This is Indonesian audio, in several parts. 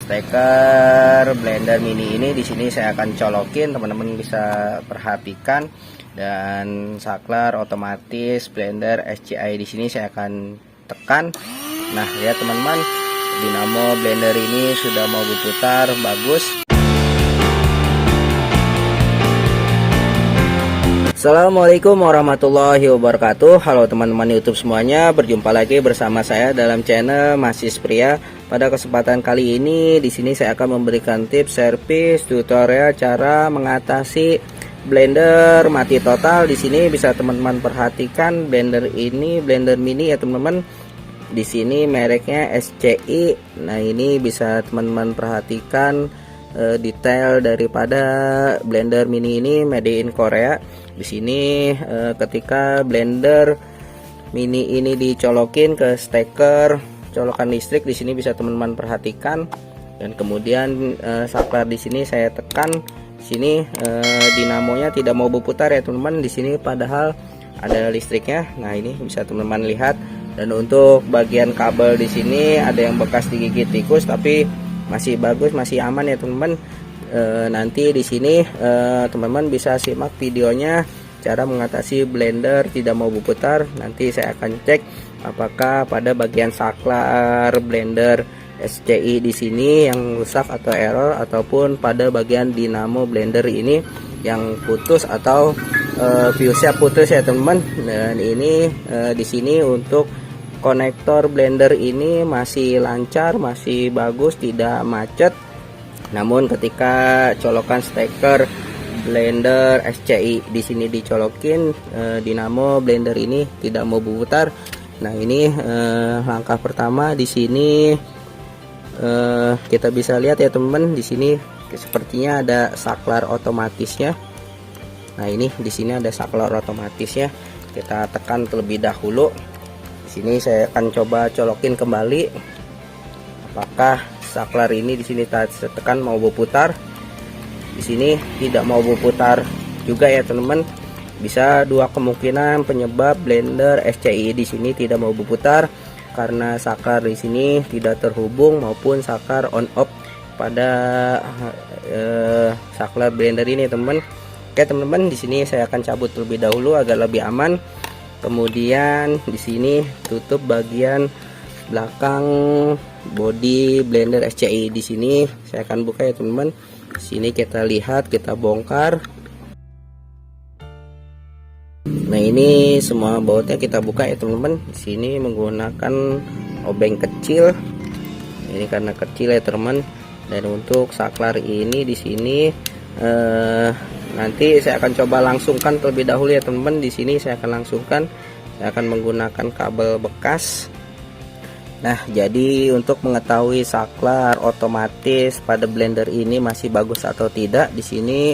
steker blender mini ini di sini saya akan colokin, teman-teman bisa perhatikan. Dan saklar otomatis blender SCI di sini saya akan tekan. Nah, lihat teman-teman, dinamo blender ini sudah mau berputar, bagus. Assalamualaikum warahmatullahi wabarakatuh. Halo teman-teman YouTube semuanya, berjumpa lagi bersama saya dalam channel Masis Pria. Pada kesempatan kali ini di sini saya akan memberikan tips servis tutorial cara mengatasi blender mati total. Di sini bisa teman-teman perhatikan blender ini blender mini ya teman-teman. Di sini mereknya SCI. Nah, ini bisa teman-teman perhatikan detail daripada blender mini ini made in Korea. Di sini ketika blender mini ini dicolokin ke steker colokan listrik, di sini bisa teman-teman perhatikan. Dan kemudian saklar di sini saya tekan. Di sini dinamonya tidak mau berputar ya teman-teman. Di sini padahal ada listriknya. Nah, ini bisa teman-teman lihat. Dan untuk bagian kabel di sini ada yang bekas digigit tikus, tapi masih bagus, masih aman ya teman-teman. Nanti di sini teman-teman bisa simak videonya cara mengatasi blender tidak mau berputar. Nanti saya akan cek apakah pada bagian saklar blender SCI di sini yang rusak atau error, ataupun pada bagian dinamo blender ini yang putus atau fuse-nya putus ya teman-teman. Dan ini di sini untuk konektor blender ini masih lancar, masih bagus, tidak macet. Namun ketika colokan steker blender SCI di sini dicolokin, dinamo blender ini tidak mau berputar. Nah, ini langkah pertama. Di sini kita bisa lihat ya teman-teman, di sini sepertinya ada saklar otomatisnya. Nah, ini di sini ada saklar otomatisnya. Kita tekan terlebih dahulu. Di sini saya akan coba colokin kembali. Apakah saklar ini di sini saya tekan mau berputar? Di sini tidak mau berputar juga ya teman-teman. Bisa dua kemungkinan penyebab blender SCI di sini tidak mau berputar, karena saklar di sini tidak terhubung maupun saklar on off pada saklar blender ini teman-teman. Oke teman-teman, di sini saya akan cabut terlebih dahulu agar lebih aman. Kemudian di sini tutup bagian belakang body blender SCI. Di sini saya akan buka ya teman-teman. Di sini kita lihat, kita bongkar. Nah, ini semua bautnya kita buka ya teman-teman. Di sini menggunakan obeng kecil. Ini karena kecil ya teman. Dan untuk saklar ini di sini nanti saya akan coba langsungkan terlebih dahulu ya teman-teman. Di sini saya akan langsungkan. Saya akan menggunakan kabel bekas. Nah, jadi untuk mengetahui saklar otomatis pada blender ini masih bagus atau tidak, di sini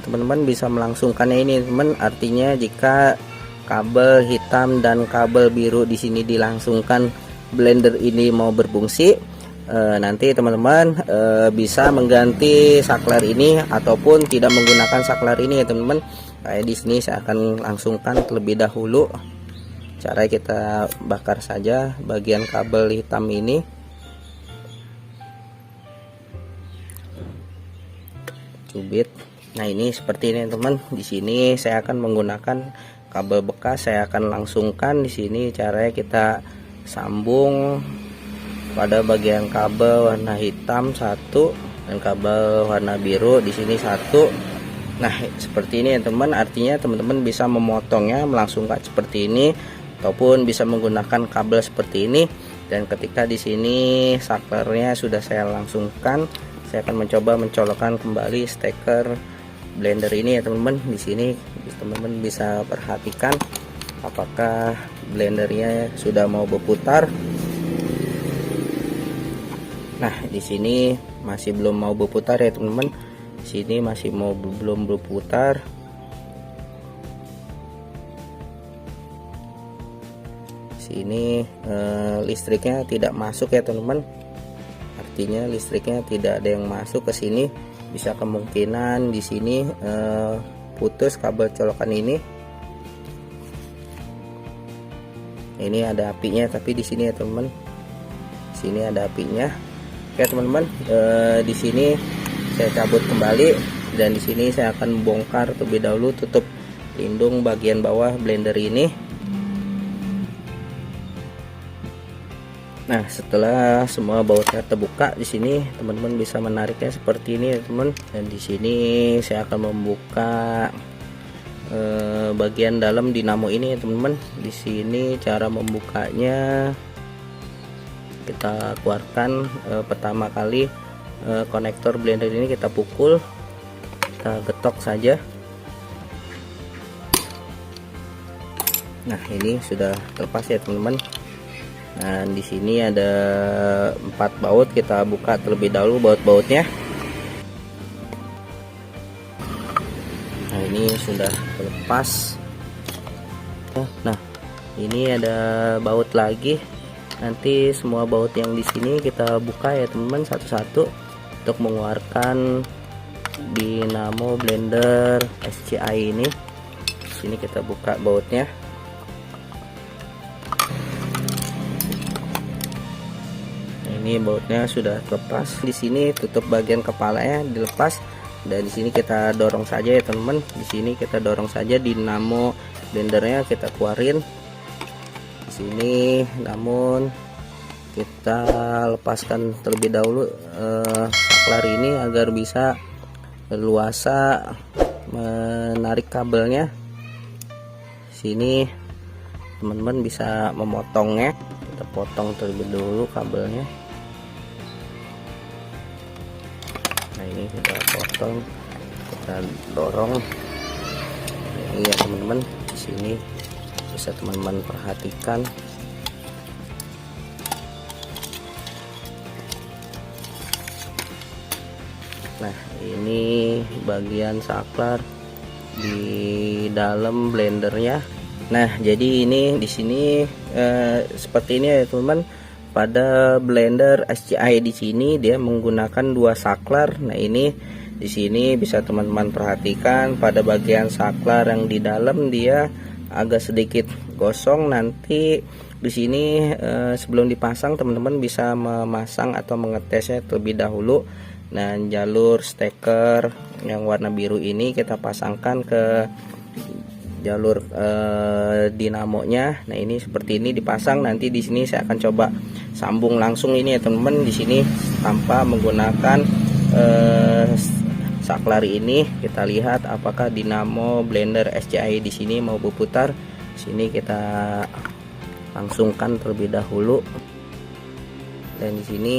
teman-teman bisa melangsungkannya ini teman. Artinya jika kabel hitam dan kabel biru di sini dilangsungkan, blender ini mau berfungsi, nanti teman-teman bisa mengganti saklar ini ataupun tidak menggunakan saklar ini ya teman-teman. Kayak di sini saya akan langsungkan terlebih dahulu. Cara kita bakar saja bagian kabel hitam ini. Cubit. Nah, ini seperti ini teman. Di sini saya akan menggunakan kabel bekas. Saya akan langsungkan di sini. Caranya kita sambung pada bagian kabel warna hitam satu dan kabel warna biru di sini satu. Nah, seperti ini ya teman. Artinya teman-teman bisa memotongnya, melangsungkan seperti ini, ataupun bisa menggunakan kabel seperti ini. Dan ketika di sini saklarnya sudah saya langsungkan, saya akan mencoba mencolokkan kembali steker blender ini ya teman-teman. Di sini teman-teman bisa perhatikan apakah blendernya sudah mau berputar. Nah, di sini masih belum mau berputar ya teman-teman. Di sini masih belum berputar. Sini listriknya tidak masuk ya teman-teman. Artinya listriknya tidak ada yang masuk ke sini. Bisa kemungkinan di sini putus kabel colokan ini. Ini ada apinya, tapi di sini ya teman-teman. Sini ada apinya. Oke Oke teman-teman, di sini saya cabut kembali dan di sini saya akan bongkar terlebih dahulu tutup lindung bagian bawah blender ini. Nah, setelah semua bautnya terbuka, di sini teman-teman bisa menariknya seperti ini ya teman. Dan di sini saya akan membuka bagian dalam dinamo ini ya teman-teman. Di sini cara membukanya, kita keluarkan pertama kali konektor blender ini kita pukul, kita getok saja. Nah, ini sudah terlepas ya teman-teman. Dan di sini ada 4 baut, kita buka terlebih dahulu baut-bautnya. Nah, ini sudah terlepas. Nah, ini ada baut lagi. Nanti semua baut yang di sini kita buka ya teman-teman satu-satu untuk mengeluarkan dinamo blender SCI ini. Di sini kita buka bautnya. Nah, ini bautnya sudah terlepas. Di sini tutup bagian kepalanya dilepas dan di sini kita dorong saja ya teman-teman. Di sini kita dorong saja dinamo blendernya, kita keluarin. Sini, namun kita lepaskan terlebih dahulu saklar ini agar bisa leluasa menarik kabelnya. Sini teman-teman bisa memotongnya, kita potong terlebih dahulu kabelnya. Nah, ini kita potong, kita dorong. Ini ya teman-teman, di sini bisa teman-teman perhatikan. Nah, ini bagian saklar di dalam blendernya. Nah, jadi ini di sini seperti ini ya teman-teman. Pada blender SCI di sini dia menggunakan 2 saklar. Nah, ini di sini bisa teman-teman perhatikan pada bagian saklar yang di dalam dia agak sedikit gosong. Nanti di sini sebelum dipasang teman-teman bisa memasang atau mengetesnya terlebih dahulu. Nah, jalur steker yang warna biru ini kita pasangkan ke jalur dinamonya. Nah, ini seperti ini dipasang. Nanti di sini saya akan coba sambung langsung ini ya teman-teman, di sini tanpa menggunakan saklar ini. Kita lihat apakah dinamo blender SCI di sini mau berputar. Sini kita langsungkan terlebih dahulu. Dan di sini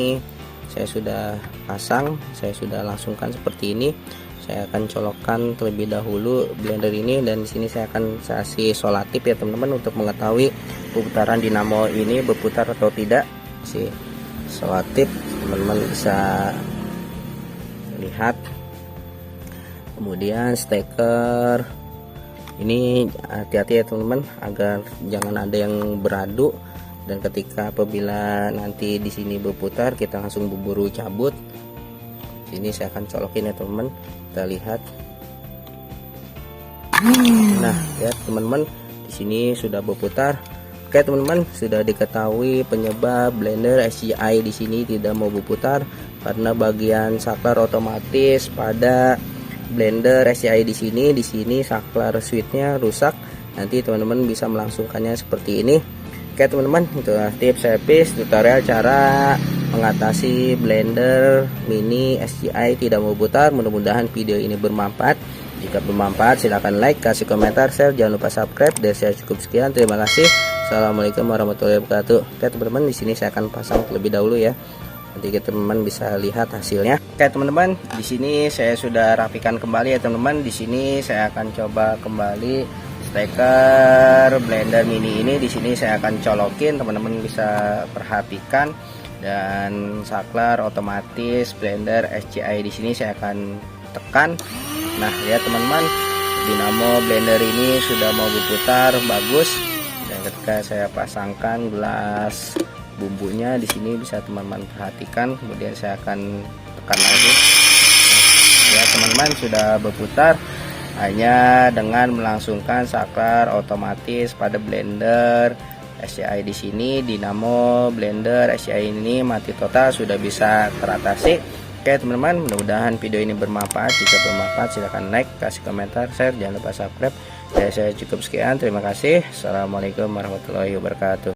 saya sudah pasang, saya sudah langsungkan seperti ini. Saya akan colokkan terlebih dahulu blender ini dan di sini saya akan kasih solatip ya teman-teman untuk mengetahui putaran dinamo ini berputar atau tidak. Si solatip teman-teman bisa lihat. Kemudian steker ini hati-hati ya teman-teman agar jangan ada yang beradu, dan ketika apabila nanti di sini berputar kita langsung buru-buru cabut. Sini saya akan colokin ya teman-teman, kita lihat. Nah ya teman-teman, di sini sudah berputar. Oke teman-teman, sudah diketahui penyebab blender SCI di sini tidak mau berputar karena bagian saklar otomatis pada blender SCI di sini saklar switchnya rusak. Nanti teman-teman bisa melangsungkannya seperti ini. Oke teman-teman, itulah tips service tutorial cara mengatasi blender mini SCI tidak mau putar. Mudah-mudahan video ini bermanfaat. Jika bermanfaat silahkan like, kasih komentar, share, jangan lupa subscribe. Dan saya cukup sekian, terima kasih. Assalamualaikum warahmatullahi wabarakatuh. Oke teman-teman, di sini saya akan pasang terlebih dahulu ya. Nanti teman-teman bisa lihat hasilnya. Oke teman-teman, di sini saya sudah rapikan kembali ya teman-teman. Di sini saya akan coba kembali steker blender mini ini. Di sini saya akan colokin, teman-teman bisa perhatikan. Dan saklar otomatis blender SCI di sini saya akan tekan. Nah lihat teman-teman, dinamo blender ini sudah mau berputar bagus. Dan ketika saya pasangkan gelas bumbunya di sini bisa teman-teman perhatikan. Kemudian saya akan tekan lagi. Ya teman-teman, sudah berputar hanya dengan melangsungkan saklar otomatis pada blender SCI di sini, dinamo, blender, SCI ini mati total sudah bisa teratasi. Oke teman-teman, mudah-mudahan video ini bermanfaat. Jika bermanfaat silahkan like, kasih komentar, share, jangan lupa subscribe. Dari saya cukup sekian, terima kasih. Assalamualaikum warahmatullahi wabarakatuh.